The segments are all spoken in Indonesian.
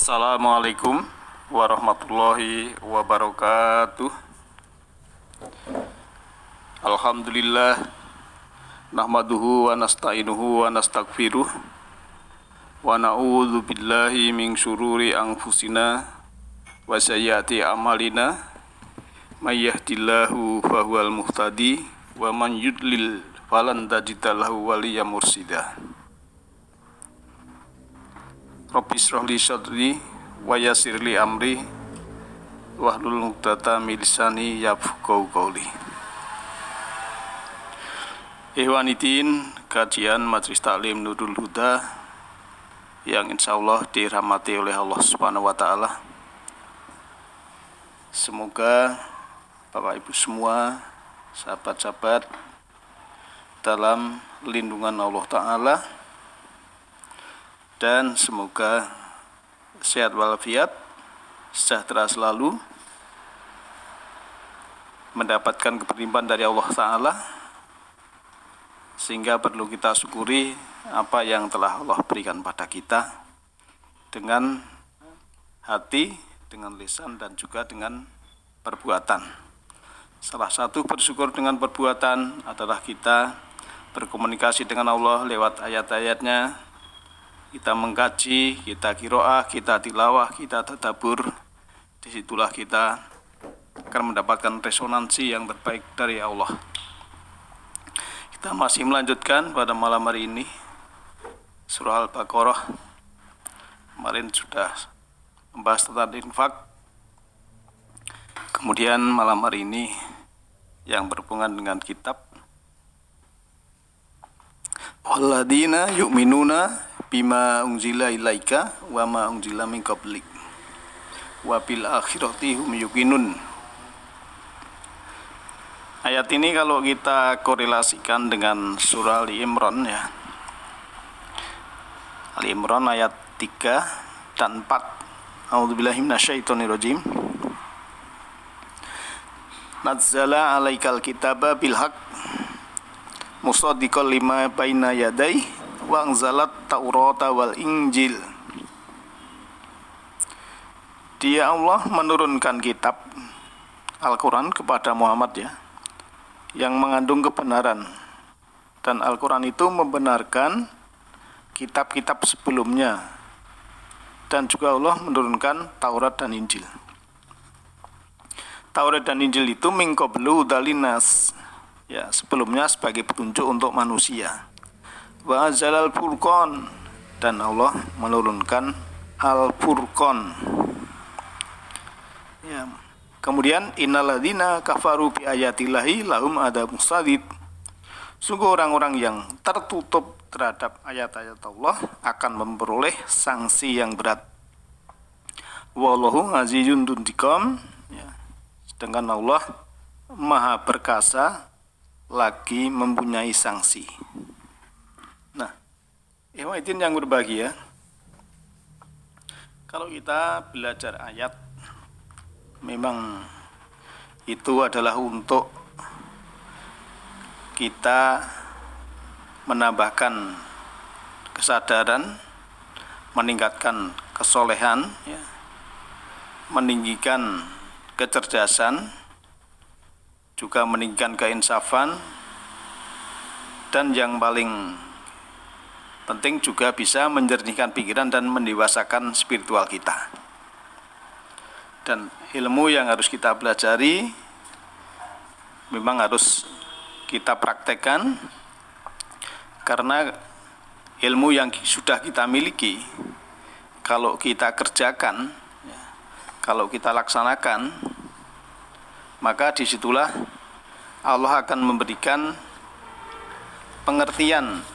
Assalamualaikum warahmatullahi wabarakatuh. Alhamdulillah nahmaduhu wa nasta'inuhu wa nastaghfiruh wa na'udzu billahi min syururi anfusina wa sayyiati a'malina may yahdihillahu fahuwal muhtadi wa man yudlil falan tajida lahu waliyyan mursyida. Rabbi shrah li sadri wa yassir li amri wahlul 'uqdatam min lisani yafqahu qawli. Ikhwaniddin, kajian Majelis Taklim Nurul Huda yang insyaallah dirahmati oleh Allah Subhanahu wa taala. Semoga Bapak Ibu semua, sahabat-sahabat dalam lindungan Allah taala, dan semoga sehat walafiat, sejahtera selalu, mendapatkan keberlimpahan dari Allah Ta'ala, sehingga perlu kita syukuri apa yang telah Allah berikan pada kita dengan hati, dengan lisan, dan juga dengan perbuatan. Salah satu bersyukur dengan perbuatan adalah kita berkomunikasi dengan Allah lewat ayat-ayatnya, kita mengkaji, kita qiraah, kita tilawah, kita tadabbur. Disitulah kita akan mendapatkan resonansi yang terbaik dari Allah. Kita masih melanjutkan pada malam hari ini surah Al-Baqarah. Kemarin sudah membahas tentang infak. Kemudian malam hari ini yang berhubungan dengan kitab. Walladzina yu'minuna bima unzila ilaika wa ma unzila min qablik wa bil akhirati hum yuqinun. Ayat ini kalau kita korelasikan dengan surah Ali Imran, ya, Ali Imran ayat 3 dan 4. A'udzubillahi minasyaitonirrajim. Nazzala 'alaikal kitaba bil haqq musaddiqal lima baina yadayhi wa anzalat Taurata wal Injil. Dia Allah menurunkan kitab Al-Quran kepada Muhammad, ya, yang mengandung kebenaran, dan Al-Quran itu membenarkan kitab-kitab sebelumnya, dan juga Allah menurunkan Taurat dan Injil. Taurat dan Injil itu min qablu dalinas, ya, sebelumnya sebagai petunjuk untuk manusia. Wa anzalal furqan, dan Allah menurunkan Al-Furqan. Ya. Kemudian innalladzina kafaru bi ayatillahi lahum adzabun shadid. Sungguh orang-orang yang tertutup terhadap ayat-ayat Allah akan memperoleh sanksi yang berat. Wallahu azizun dzuntiqam, ya. Sedangkan Allah Maha perkasa lagi mempunyai sanksi. Nah, ikhwatin yang berbahagia, kalau kita belajar ayat, memang itu adalah untuk kita menambahkan kesadaran, meningkatkan kesolehan, ya, meninggikan kecerdasan, juga meninggikan keinsafan, dan yang paling penting juga bisa menjernihkan pikiran dan mendewasakan spiritual kita. Dan ilmu yang harus kita pelajari memang harus kita praktekkan, karena ilmu yang sudah kita miliki, kalau kita kerjakan, ya, kalau kita laksanakan, maka disitulah Allah akan memberikan pengertian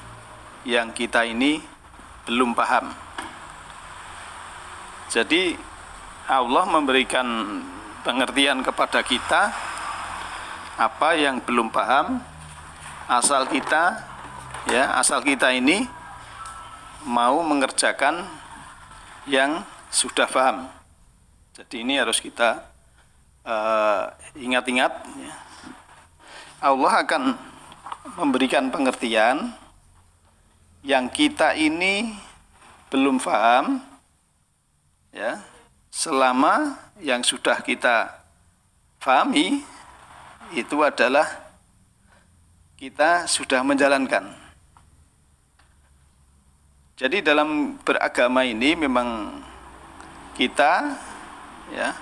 yang kita ini belum paham. Jadi Allah memberikan pengertian kepada kita apa yang belum paham, asal kita, ya, asal kita ini mau mengerjakan yang sudah paham. Jadi ini harus kita ingat-ingat, ya. Allah akan memberikan pengertian yang kita ini belum paham, ya, selama yang sudah kita pahami itu adalah kita sudah menjalankan. Jadi dalam beragama ini memang kita ya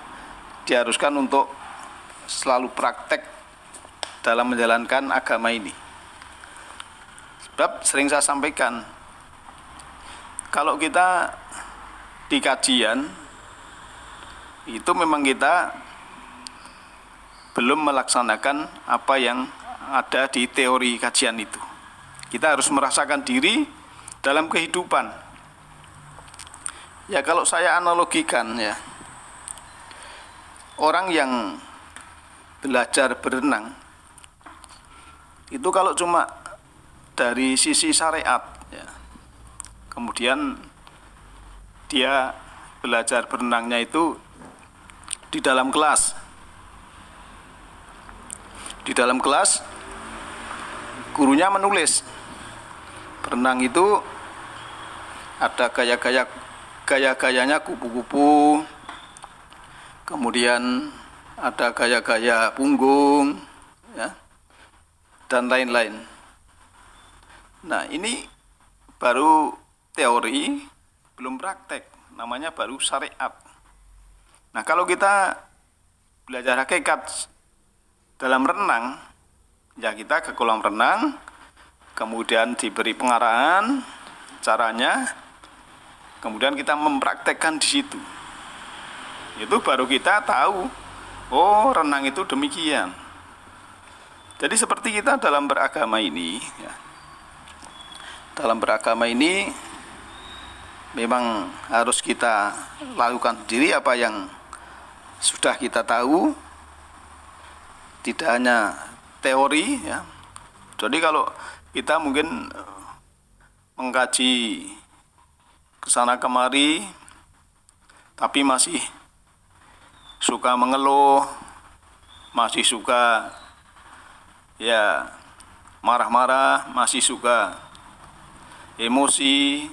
diharuskan untuk selalu praktek dalam menjalankan agama ini. Sebab sering saya sampaikan, kalau kita di kajian itu memang kita belum melaksanakan apa yang ada di teori kajian itu. Kita harus merasakan diri dalam kehidupan. Ya kalau saya analogikan ya, orang yang belajar berenang itu kalau cuma dari sisi syariat ya, kemudian dia belajar berenangnya itu di dalam kelas. Di dalam kelas gurunya menulis berenang itu ada gaya-gayanya kupu-kupu, kemudian ada gaya-gaya punggung ya, dan lain-lain. Nah ini baru teori, belum praktek, namanya baru syariat. Nah kalau kita belajar hakikat dalam renang, ya kita ke kolam renang, kemudian diberi pengarahan caranya, kemudian kita mempraktekkan di situ. Itu baru kita tahu, oh renang itu demikian. Jadi seperti kita dalam beragama ini ya, dalam beragama ini memang harus kita lakukan sendiri apa yang sudah kita tahu, tidak hanya teori ya. Jadi kalau kita mungkin mengkaji kesana kemari tapi masih suka mengeluh, masih suka ya marah-marah, masih suka emosi,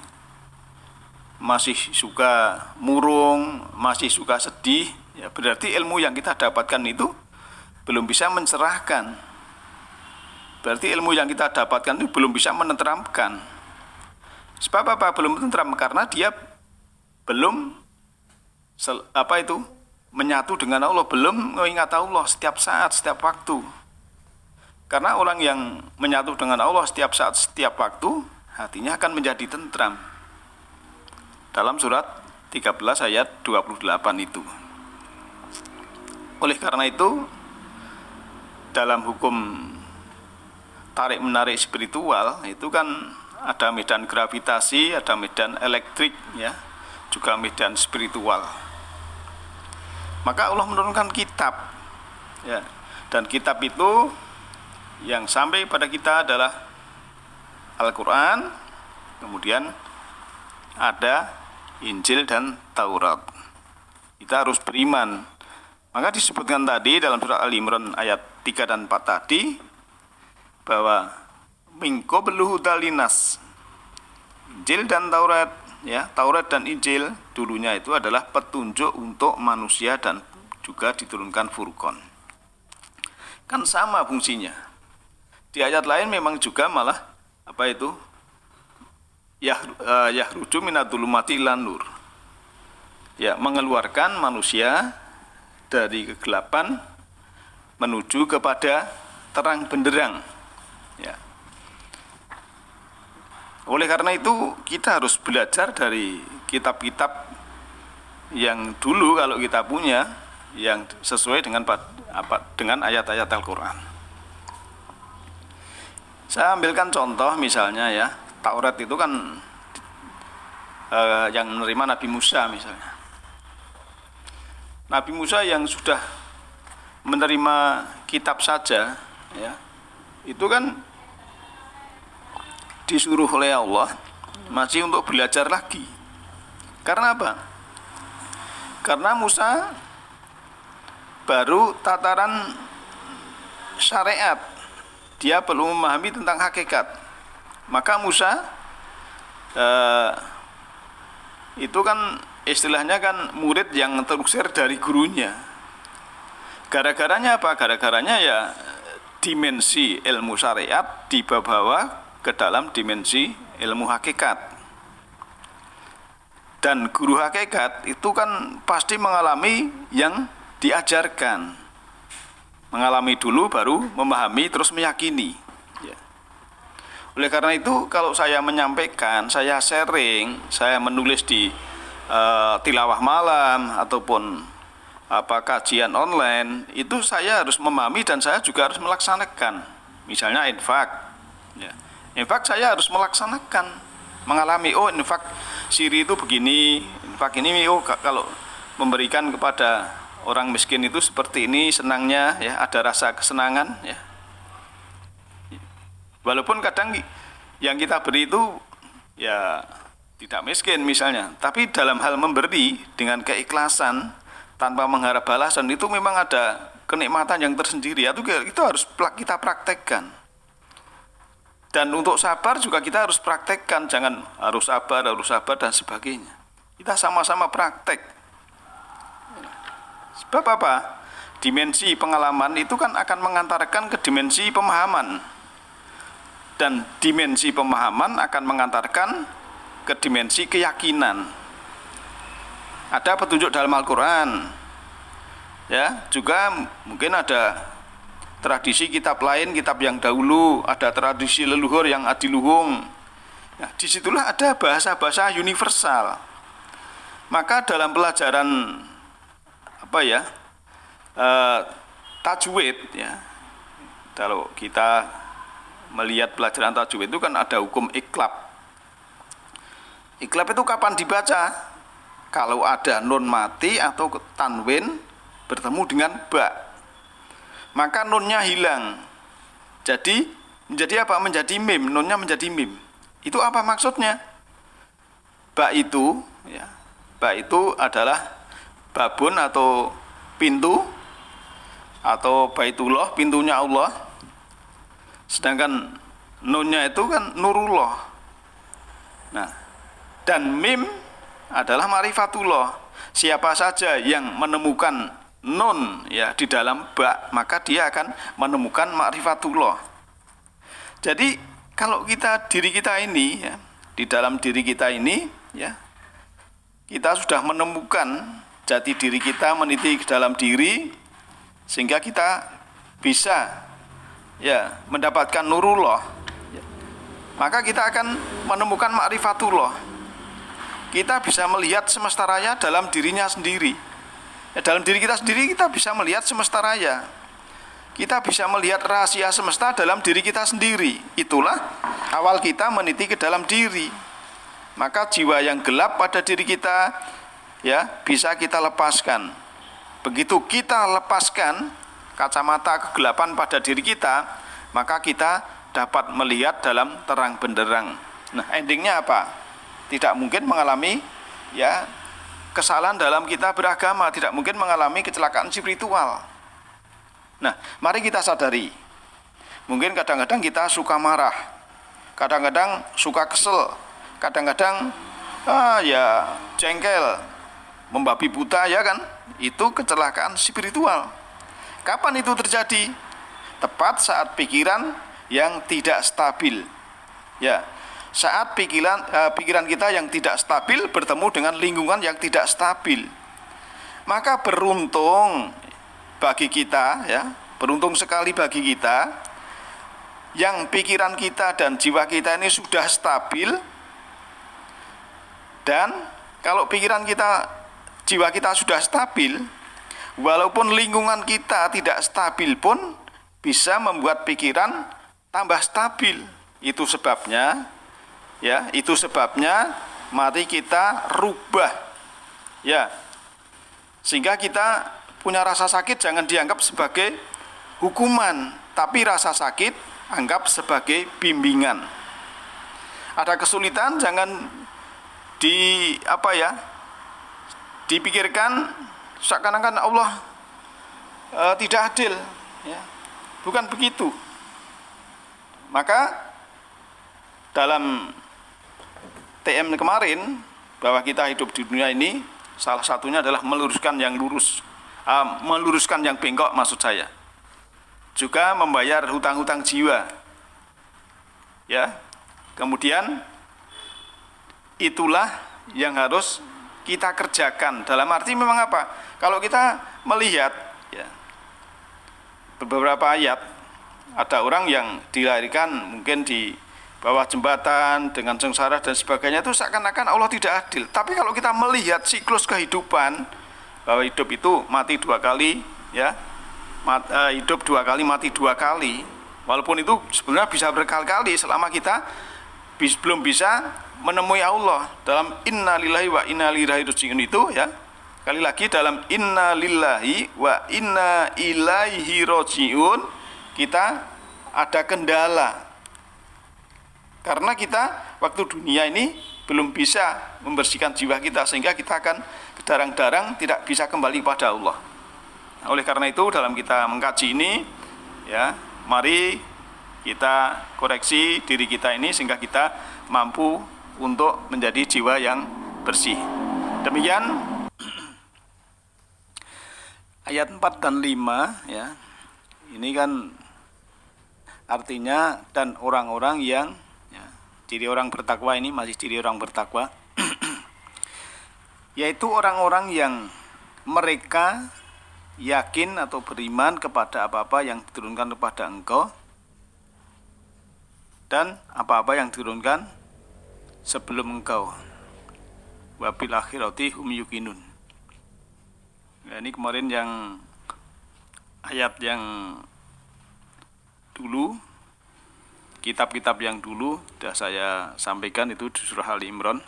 masih suka murung, masih suka sedih, ya berarti ilmu yang kita dapatkan itu belum bisa mencerahkan. Berarti ilmu yang kita dapatkan itu belum bisa menenteramkan. Sebab apa? Belum tentram karena dia belum menyatu dengan Allah, belum mengingat Allah setiap saat, setiap waktu. Karena orang yang menyatu dengan Allah setiap saat, setiap waktu, hatinya akan menjadi tentram. Dalam surat 13 ayat 28 itu. Oleh karena itu, dalam hukum tarik-menarik spiritual, itu kan ada medan gravitasi, ada medan elektrik, ya, juga medan spiritual. Maka Allah menurunkan kitab, ya, dan kitab itu yang sampai pada kita adalah Al-Quran, kemudian ada Injil dan Taurat. Kita harus beriman. Maka disebutkan tadi dalam surah Al-Imran ayat 3 dan 4 tadi bahwa min qablu hudalinas, Injil dan Taurat, ya, Taurat dan Injil dulunya itu adalah petunjuk untuk manusia dan juga diturunkan Furqan. Kan sama fungsinya. Di ayat lain memang juga malah yahruju minadh-dhulumati ilan nur. Ya, mengeluarkan manusia dari kegelapan menuju kepada terang benderang. Ya. Oleh karena itu kita harus belajar dari kitab-kitab yang dulu kalau kita punya, yang sesuai dengan ayat-ayat Al-Quran. Saya ambilkan contoh misalnya ya, Taurat itu kan yang menerima Nabi Musa misalnya. Nabi Musa yang sudah menerima kitab saja, ya, itu kan disuruh oleh Allah masih untuk belajar lagi. Karena apa? Karena Musa baru tataran syariat, dia belum memahami tentang hakikat. Maka Musa itu kan istilahnya kan murid yang terusir dari gurunya. Gara-garanya apa? Gara-garanya ya dimensi ilmu syariat dibawa ke dalam dimensi ilmu hakikat. Dan guru hakikat itu kan pasti mengalami yang diajarkan. Mengalami dulu baru memahami terus meyakini. Ya. Oleh karena itu kalau saya menyampaikan, saya sharing, saya menulis di tilawah malam ataupun kajian online, itu saya harus memahami dan saya juga harus melaksanakan. Misalnya infak. Ya. Infak saya harus melaksanakan, mengalami infak siri itu begini, infak ini kalau memberikan kepada orang miskin itu seperti ini senangnya, ya, ada rasa kesenangan, ya. Walaupun kadang yang kita beri itu ya tidak miskin misalnya, tapi dalam hal memberi dengan keikhlasan tanpa mengharap balasan itu memang ada kenikmatan yang tersendiri. Itu harus kita praktekkan. Dan untuk sabar juga kita harus praktekkan, jangan harus sabar dan sebagainya. Kita sama-sama praktek. Sebab apa? Dimensi pengalaman itu kan akan mengantarkan ke dimensi pemahaman. Dan dimensi pemahaman akan mengantarkan ke dimensi keyakinan. Ada petunjuk dalam Al-Quran. Ya, juga mungkin ada tradisi kitab lain, kitab yang dahulu, ada tradisi leluhur yang adiluhung. Nah, disitulah ada bahasa-bahasa universal. Maka dalam pelajaran tajwid, ya, kalau kita melihat pelajaran tajwid itu kan ada hukum iklab. Iklab itu kapan dibaca? Kalau ada nun mati atau tanwin bertemu dengan ba, maka nunnya hilang. Jadi menjadi apa? Menjadi mim. Nunnya menjadi mim. Itu apa maksudnya? Ba itu, ya, ba itu adalah babun atau pintu, atau baitullah, pintunya Allah. Sedangkan nunnya itu kan nurullah. Nah, dan mim adalah marifatullah. Siapa saja yang menemukan nun, ya, di dalam ba, maka dia akan menemukan ma'rifatullah. Jadi kalau diri kita ini, ya, di dalam diri kita ini, ya, kita sudah menemukan jati diri kita, meniti ke dalam diri, sehingga kita bisa, ya, mendapatkan nurullah, ya, maka kita akan menemukan ma'rifatullah. Kita bisa melihat semesta raya dalam dirinya sendiri. Ya, dalam diri kita sendiri kita bisa melihat semesta raya. Kita bisa melihat rahasia semesta dalam diri kita sendiri. Itulah awal kita meniti ke dalam diri. Maka jiwa yang gelap pada diri kita, ya, bisa kita lepaskan. Begitu kita lepaskan kacamata kegelapan pada diri kita, maka kita dapat melihat dalam terang benderang. Nah, endingnya apa? Tidak mungkin mengalami, ya, kesalahan dalam kita beragama, tidak mungkin mengalami kecelakaan spiritual. Nah, mari kita sadari. Mungkin kadang-kadang kita suka marah, kadang-kadang suka kesel, kadang-kadang jengkel, membabi buta, ya kan? Itu kecelakaan spiritual. Kapan itu terjadi? Tepat saat pikiran yang tidak stabil. Ya. Saat pikiran kita yang tidak stabil bertemu dengan lingkungan yang tidak stabil, maka beruntung bagi kita, ya, beruntung sekali bagi kita yang pikiran kita dan jiwa kita ini sudah stabil. Dan kalau pikiran kita, jiwa kita sudah stabil, walaupun lingkungan kita tidak stabil pun bisa membuat pikiran tambah stabil. Itu sebabnya, ya, itu sebabnya mari kita rubah, ya, sehingga kita punya rasa sakit jangan dianggap sebagai hukuman, tapi rasa sakit anggap sebagai bimbingan. Ada kesulitan jangan dipikirkan seakan-akan Allah tidak adil, ya, bukan begitu. Maka dalam TM kemarin, bahwa kita hidup di dunia ini Salah satunya adalah meluruskan yang lurus, meluruskan yang bengkok maksud saya. Juga membayar hutang-hutang jiwa. Ya. Kemudian itulah yang harus kita kerjakan. Dalam arti memang apa? Kalau kita melihat ya, beberapa ayat, ada orang yang dilahirkan mungkin di bawah jembatan dengan sengsara dan sebagainya, itu seakan-akan Allah tidak adil. Tapi kalau kita melihat siklus kehidupan, bahwa hidup itu mati 2 kali, ya, hidup 2 kali, mati 2 kali, walaupun itu sebenarnya bisa berkali-kali selama kita belum bisa menemui Allah. Dalam inna lillahi wa inna ilaihi raji'un itu, ya, sekali lagi dalam inna lillahi wa inna ilaihi raji'un, kita ada kendala. Karena kita waktu dunia ini belum bisa membersihkan jiwa kita, sehingga kita akan kedarang-darang tidak bisa kembali kepada Allah. Oleh karena itu dalam kita mengkaji ini, ya, mari kita koreksi diri kita ini sehingga kita mampu untuk menjadi jiwa yang bersih. Demikian ayat 4 dan 5, ya. Ini kan artinya dan orang-orang yang, ya, ciri orang bertakwa ini masih ciri orang bertakwa yaitu orang-orang yang mereka yakin atau beriman kepada apa-apa yang diturunkan kepada engkau dan apa-apa yang diturunkan sebelum engkau. Wabil akhirati hum yuqinun. Ya, ini kemarin yang ayat yang dulu, kitab-kitab yang dulu sudah saya sampaikan, itu di surah Ali Imran.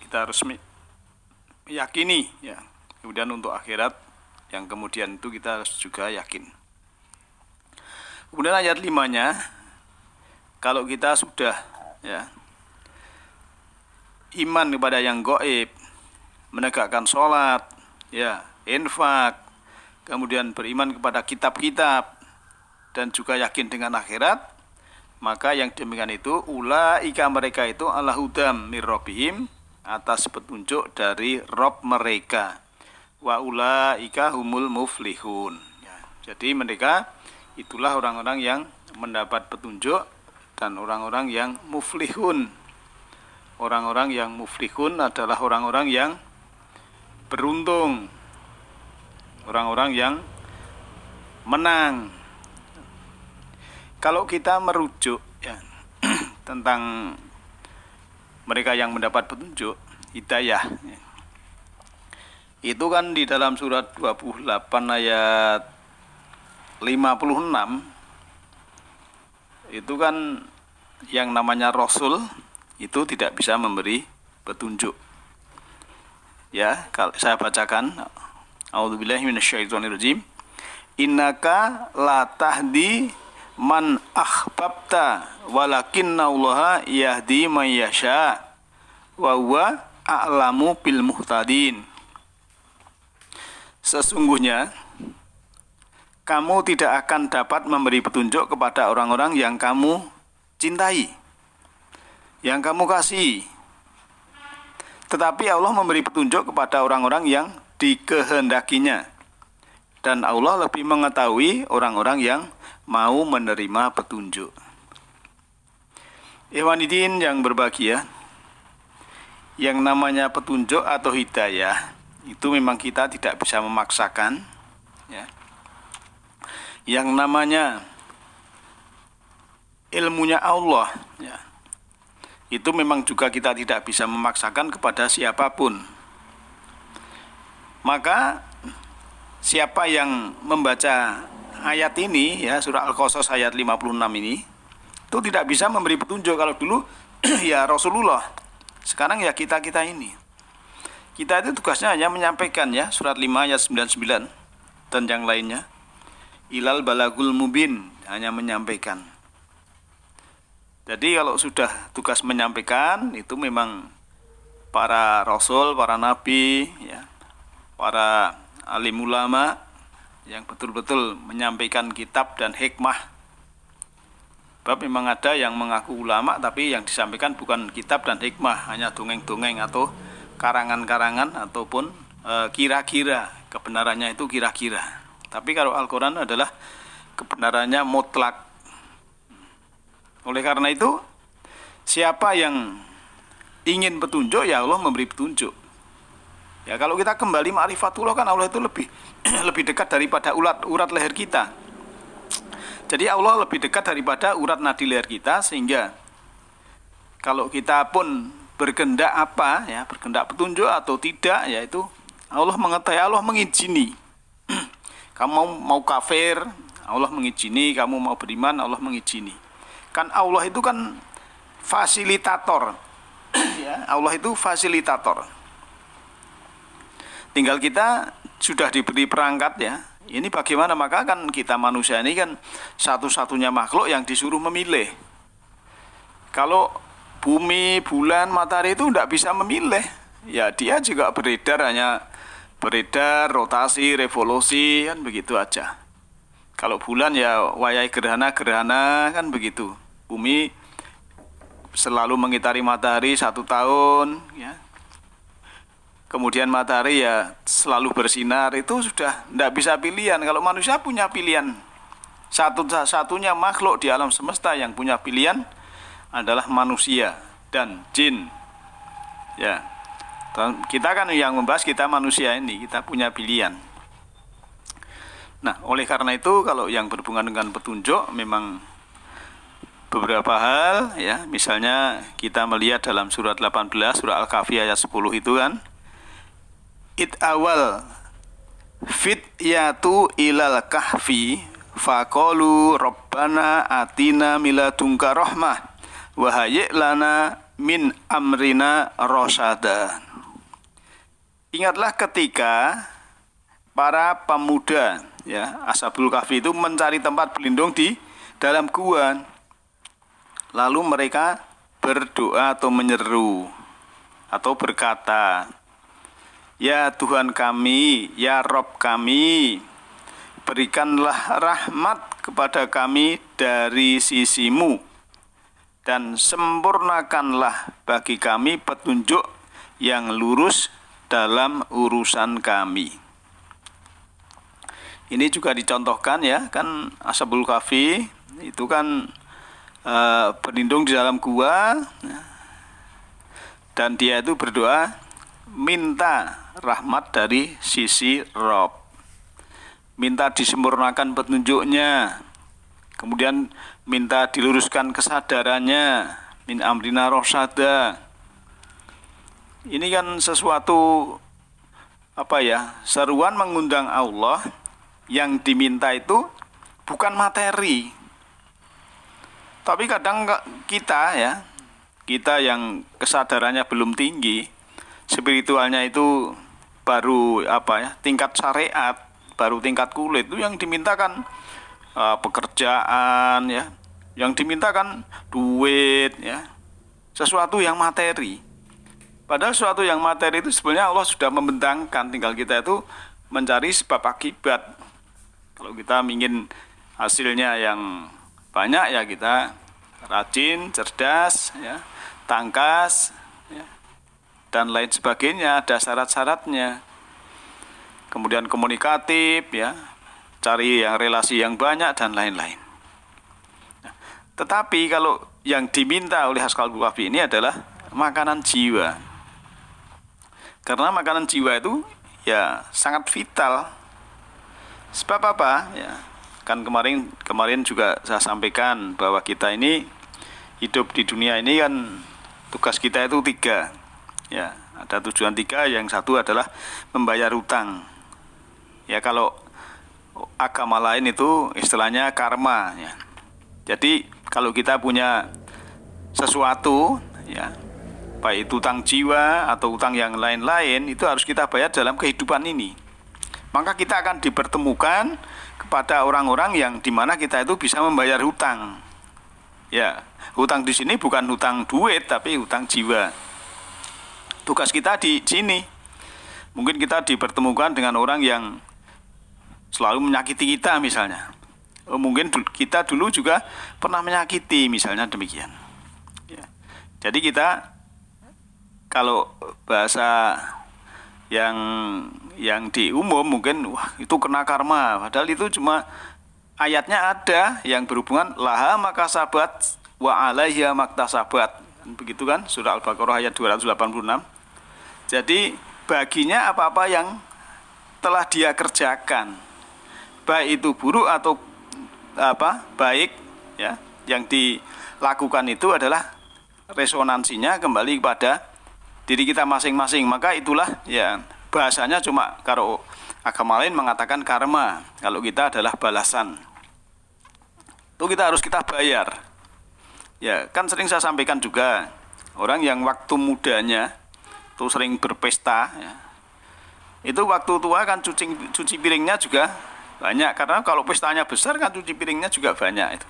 Kita harus meyakini, ya. Kemudian untuk akhirat yang kemudian itu kita harus juga yakin. Kemudian ayat 5-nya, kalau kita sudah, ya, iman kepada yang gaib, menegakkan sholat, ya, infak, kemudian beriman kepada kitab-kitab, dan juga yakin dengan akhirat, maka yang demikian itu ulaika, mereka itu ala hudam mir rabbihim, atas petunjuk dari Rob mereka, wa ulaika humul muflihun, ya. Jadi mereka itulah orang-orang yang mendapat petunjuk dan orang-orang yang muflihun. Orang-orang yang muflihun adalah orang-orang yang beruntung, orang-orang yang menang. Kalau kita merujuk, ya, tentang mereka yang mendapat petunjuk, hidayah, ya, itu kan di dalam surat 28 ayat 56, itu kan yang namanya Rasul itu tidak bisa memberi petunjuk. Ya, kalau saya bacakan, a'udzubillahi minasyaitonirrajim. Innaka la tahdi man ahbabta walakinnallaha yahdi man yasha wa huwa a'lamu bil muhtadin. Sesungguhnya kamu tidak akan dapat memberi petunjuk kepada orang-orang yang kamu cintai, yang kamu kasihi. Tetapi Allah memberi petunjuk kepada orang-orang yang dikehendakinya. Dan Allah lebih mengetahui orang-orang yang mau menerima petunjuk. Ikhwanidin yang berbahagia, yang namanya petunjuk atau hidayah itu memang kita tidak bisa memaksakan, ya. Yang namanya ilmunya Allah, ya, itu memang juga kita tidak bisa memaksakan kepada siapapun. Maka siapa yang membaca ayat ini, ya, surah Al-Qasas ayat 56 ini, itu tidak bisa memberi petunjuk. Kalau dulu ya Rasulullah, sekarang ya kita-kita ini. Kita itu tugasnya hanya menyampaikan, ya, surat 5 ayat 99 dan yang lainnya. Ilal balagul mubin, hanya menyampaikan. Jadi kalau sudah tugas menyampaikan, itu memang para rasul, para nabi, ya, para alim ulama yang betul-betul menyampaikan kitab dan hikmah. Sebab memang ada yang mengaku ulama tapi yang disampaikan bukan kitab dan hikmah, hanya dongeng-dongeng atau karangan-karangan ataupun kira-kira, kebenarannya itu kira-kira. Tapi kalau Al-Quran adalah kebenarannya mutlak. Oleh karena itu, siapa yang ingin petunjuk, ya Allah memberi petunjuk. Ya kalau kita kembali ma'rifatullah, kan Allah itu lebih lebih dekat daripada urat leher kita. Jadi Allah lebih dekat daripada urat nadi leher kita, sehingga kalau kita pun berkehendak apa, ya berkehendak petunjuk atau tidak, yaitu Allah mengetahui, Allah mengizini. Kamu mau kafir, Allah mengizini. Kamu mau beriman, Allah mengizini. Kan Allah itu kan fasilitator. Ya, Allah itu fasilitator. Tinggal kita sudah diberi perangkat, ya. Ini bagaimana? Maka kan kita manusia ini kan satu-satunya makhluk yang disuruh memilih. Kalau bumi, bulan, matahari itu tidak bisa memilih. Ya dia juga beredar, hanya beredar, rotasi, revolusi, kan begitu aja. Kalau bulan ya wayai gerhana kan begitu. Bumi selalu mengitari matahari 1 tahun, ya. Kemudian matahari ya selalu bersinar, itu sudah tidak bisa pilihan. Kalau manusia punya pilihan, satu-satunya makhluk di alam semesta yang punya pilihan adalah manusia dan jin. Ya, kita kan yang membahas, kita manusia ini, kita punya pilihan. Nah, oleh karena itu kalau yang berhubungan dengan petunjuk memang beberapa hal, ya, misalnya kita melihat dalam surat 18, surah Al-Kahfi ayat 10 itu kan, awal fityatu ilal kahfi faqalu rabbana atina miladunka rahmah wa hayyi' lana min amrina rasyada. Ingatlah ketika para pemuda, ya, Ashabul Kahfi itu mencari tempat berlindung di dalam gua. Lalu mereka berdoa atau menyeru atau berkata, ya Tuhan kami, ya Rob kami, berikanlah rahmat kepada kami dari sisimu, dan sempurnakanlah bagi kami petunjuk yang lurus dalam urusan kami. Ini juga dicontohkan, ya, kan Ashabul Kahfi itu kan berlindung di dalam gua, dan dia itu berdoa minta rahmat dari sisi Rob, minta disempurnakan petunjuknya, kemudian minta diluruskan kesadarannya, min amrina rasyada. Ini kan sesuatu apa ya, seruan mengundang Allah. Yang diminta itu bukan materi, tapi kadang kita, ya, kita yang kesadarannya belum tinggi, spiritualnya itu baru apa ya, tingkat syariat, baru tingkat kulit, itu yang dimintakan pekerjaan, ya, yang dimintakan duit, ya, sesuatu yang materi. Padahal sesuatu yang materi itu sebenarnya Allah sudah membentangkan, tinggal kita itu mencari sebab akibat. Kalau kita ingin hasilnya yang banyak, ya kita rajin, cerdas, ya, tangkas, ya, dan lain sebagainya, ada syarat-syaratnya. Kemudian komunikatif, ya, cari yang relasi yang banyak dan lain-lain. Nah, tetapi kalau yang diminta oleh Ashabul Kahfi ini adalah makanan jiwa. Karena makanan jiwa itu ya sangat vital. Sebab apa? Ya, kan kemarin juga saya sampaikan bahwa kita ini hidup di dunia ini kan tugas kita itu 3. Ya, ada tujuan 3. Yang satu adalah membayar hutang. Ya, kalau agama lain itu istilahnya karma, ya. Jadi kalau kita punya sesuatu, ya, baik itu hutang jiwa atau hutang yang lain-lain, itu harus kita bayar dalam kehidupan ini. Maka kita akan dipertemukan kepada orang-orang yang dimana kita itu bisa membayar hutang. Ya, hutang di sini bukan hutang duit, tapi hutang jiwa. Tugas kita di sini. Mungkin kita dipertemukan dengan orang yang selalu menyakiti kita misalnya. Mungkin kita dulu juga pernah menyakiti, misalnya demikian. Ya. Jadi kita kalau bahasa yang di umum mungkin wah itu kena karma, padahal itu cuma ayatnya ada yang berhubungan laha makasabat wa alaiha maktasabat, begitu kan, surah Al-Baqarah ayat 286. Jadi baginya apa-apa yang telah dia kerjakan, baik itu buruk atau baik ya, yang dilakukan itu adalah resonansinya kembali kepada diri kita masing-masing. Maka itulah ya bahasanya, cuma kalau agama lain mengatakan karma, kalau kita adalah balasan. Itu kita bayar. Ya, kan sering saya sampaikan juga, orang yang waktu mudanya itu sering berpesta ya, itu waktu tua kan cuci piringnya juga banyak, karena kalau pestanya besar kan cuci piringnya juga banyak itu.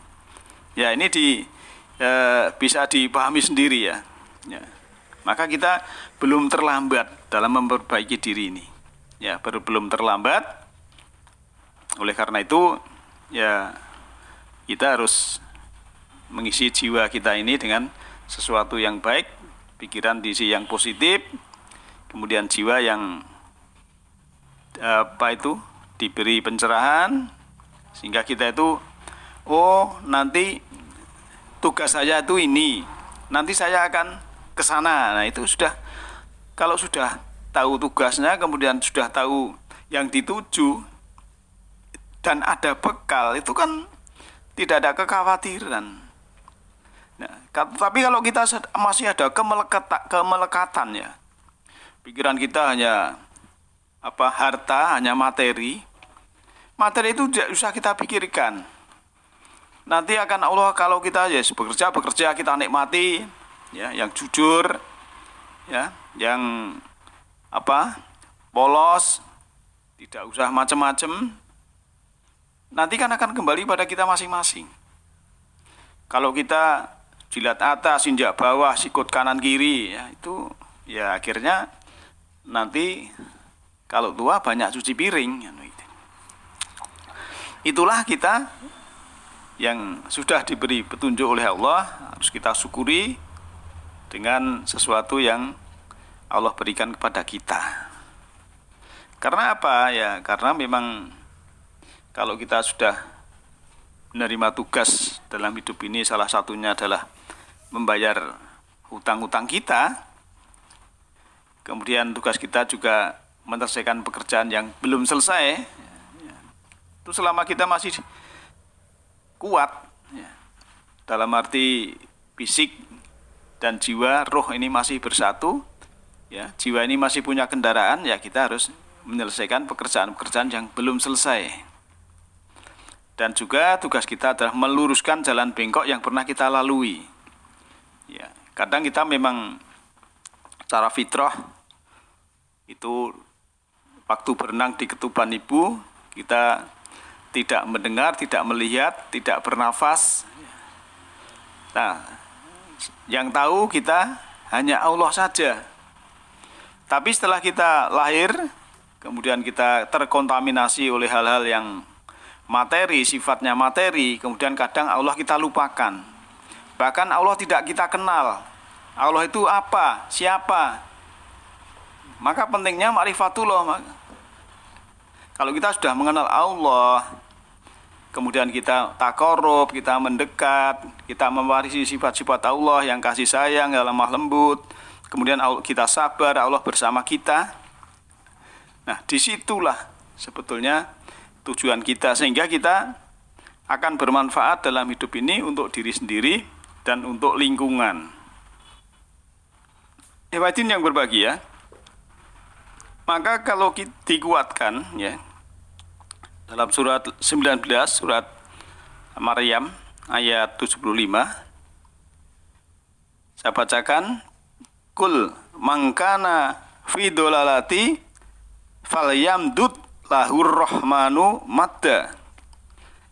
Ya, ini bisa dipahami sendiri ya. Ya. Maka kita belum terlambat dalam memperbaiki diri ini. Ya, belum terlambat. Oleh karena itu, ya kita harus mengisi jiwa kita ini dengan sesuatu yang baik, pikiran diisi yang positif, kemudian jiwa yang diberi pencerahan, sehingga kita itu nanti tugas saya itu ini, nanti saya akan ke sana. Nah, itu kalau sudah tahu tugasnya, kemudian sudah tahu yang dituju dan ada bekal, itu kan tidak ada kekhawatiran. Nah, tapi kalau kita masih ada kemelekatan ya, pikiran kita hanya harta, hanya materi itu tidak usah kita pikirkan. Nanti akan Allah, kalau kita ya bekerja kita nikmati ya, yang jujur ya, yang polos, tidak usah macam-macam. Nanti kan akan kembali pada kita masing-masing. Kalau kita jilat atas, injak bawah, sikut kanan kiri ya, itu ya akhirnya nanti kalau tua banyak cuci piring. Itulah kita yang sudah diberi petunjuk oleh Allah, harus kita syukuri dengan sesuatu yang Allah berikan kepada kita. Karena apa ya? Karena memang kalau kita sudah menerima tugas dalam hidup ini, salah satunya adalah membayar hutang-hutang kita. Kemudian tugas kita juga menyelesaikan pekerjaan yang belum selesai. Itu selama kita masih kuat ya, dalam arti fisik dan jiwa, roh ini masih bersatu ya, jiwa ini masih punya kendaraan ya, kita harus menyelesaikan pekerjaan-pekerjaan yang belum selesai. Dan juga tugas kita adalah meluruskan jalan bengkok yang pernah kita lalui ya. Kadang kita memang secara fitrah itu waktu berenang di ketuban ibu, kita tidak mendengar, tidak melihat, tidak bernafas. Nah, yang tahu kita hanya Allah saja. Tapi setelah kita lahir, kemudian kita terkontaminasi oleh hal-hal yang materi, sifatnya materi, kemudian kadang Allah kita lupakan. Bahkan Allah tidak kita kenal. Allah itu apa? Siapa? Maka pentingnya ma'rifatullah. Kalau kita sudah mengenal Allah, kemudian kita taqarrub, kita mendekat, kita mewarisi sifat-sifat Allah yang kasih sayang, yang lemah lembut, kemudian kita sabar, Allah bersama kita. Nah, disitulah sebetulnya tujuan kita, sehingga kita akan bermanfaat dalam hidup ini untuk diri sendiri dan untuk lingkungan. Hadirin yang berbahagia, maka kalau kita dikuatkan ya, dalam surat 19, surat Maryam ayat 75, saya bacakan, kul mangkana fi dolalati falyamdud lahur rahmanu madda.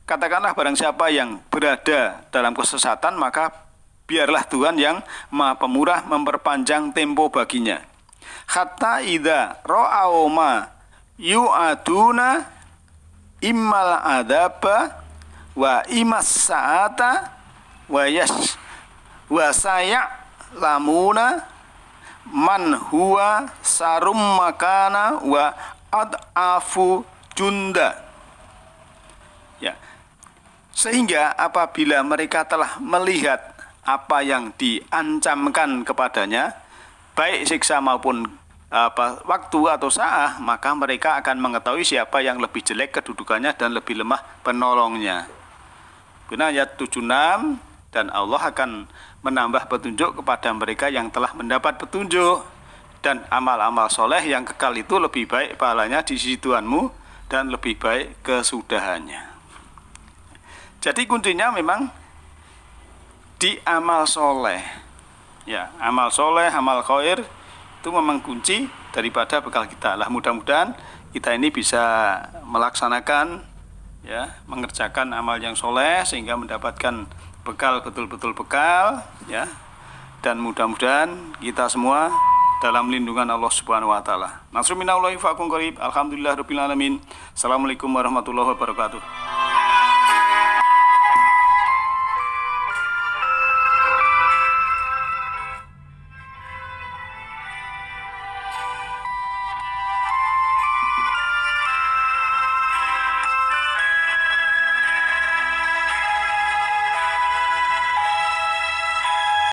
Katakanlah, barang siapa yang berada dalam kesesatan, maka biarlah Tuhan yang Maha Pemurah memperpanjang tempo baginya. Hatta idza ra'au ma yu'aduna immal adaba wa imas sa'ata wa saya lamuna man huwa sarum makana wa ad'afu junda. Ya. Sehingga apabila mereka telah melihat apa yang diancamkan kepadanya, baik siksa maupun waktu atau saat, maka mereka akan mengetahui siapa yang lebih jelek kedudukannya dan lebih lemah penolongnya. Benar ayat 76, dan Allah akan menambah petunjuk kepada mereka yang telah mendapat petunjuk, dan amal-amal soleh yang kekal itu lebih baik pahalanya di sisi Tuhanmu dan lebih baik kesudahannya. Jadi kuncinya memang di amal soleh. Ya, amal soleh, amal khair itu memang kunci daripada bekal kita. Lah mudah-mudahan kita ini bisa melaksanakan, ya, mengerjakan amal yang soleh sehingga mendapatkan bekal, betul-betul bekal, ya, dan mudah-mudahan kita semua dalam lindungan Allah Subhanahu wa taala. Nasrun minallahi fa akum qarib. Alhamdulillahirabbil alamin. Assalamualaikum warahmatullahi wabarakatuh.